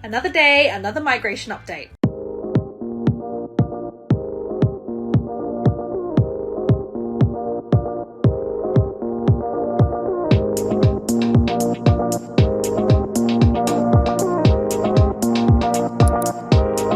Another day, another migration update.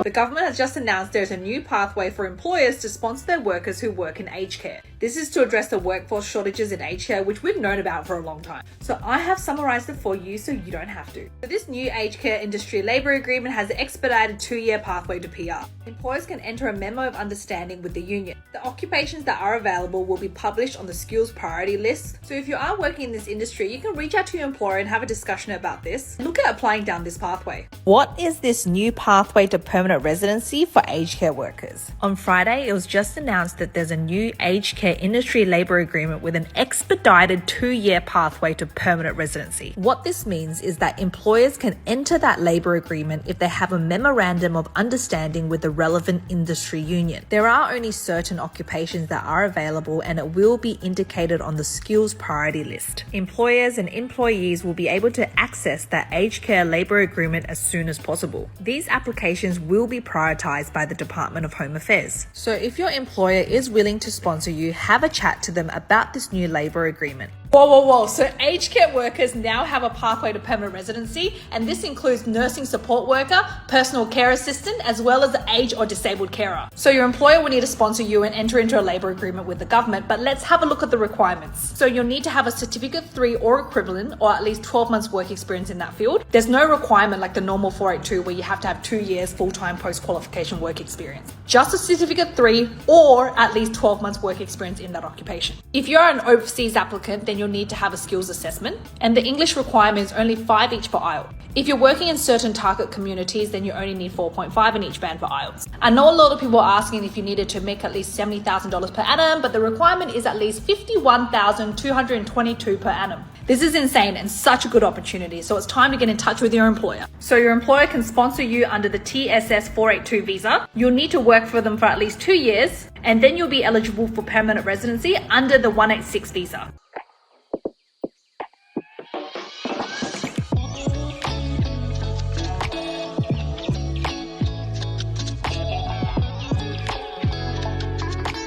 The government has just announced there's a new pathway for employers to sponsor their workers who work in aged care. This is to address the workforce shortages in aged care, which we've known about for a long time. So I have summarized it for you so you don't have to. So this new aged care industry labour agreement has an expedited 2-year pathway to PR. Employers can enter a memo of understanding with the union. The occupations that are available will be published on the skills priority list. So if you are working in this industry, you can reach out to your employer and have a discussion about this. Look at applying down this pathway. What is this new pathway to permanent residency for aged care workers? On Friday, it was just announced that there's a new aged care industry labour agreement with an expedited 2-year pathway to permanent residency. What this means is that employers can enter that labour agreement if they have a memorandum of understanding with the relevant industry union. There are only certain occupations that are available and it will be indicated on the skills priority list. Employers and employees will be able to access that aged care labour agreement as soon as possible. These applications will be prioritised by the Department of Home Affairs. So if your employer is willing to sponsor you, have a chat to them about this new labour agreement. Whoa. So aged care workers now have a pathway to permanent residency, and this includes nursing support worker, personal care assistant, as well as the aged or disabled carer. So your employer will need to sponsor you and enter into a labour agreement with the government, but let's have a look at the requirements. So you'll need to have a Certificate 3 or equivalent, or at least 12 months work experience in that field. There's no requirement like the normal 482 where you have to have 2 years full-time post-qualification work experience. Just a Certificate 3 or at least 12 months work experience in that occupation. If you're an overseas applicant, then you'll need to have a skills assessment, and the English requirement is only 5 each for IELTS. If you're working in certain target communities, then you only need 4.5 in each band for IELTS. I know a lot of people are asking if you needed to make at least $70,000 per annum, but the requirement is at least $51,222 per annum. This is insane and such a good opportunity, so it's time to get in touch with your employer. So your employer can sponsor you under the TSS 482 visa. You'll need to work for them for at least 2 years, and then you'll be eligible for permanent residency under the 186 visa.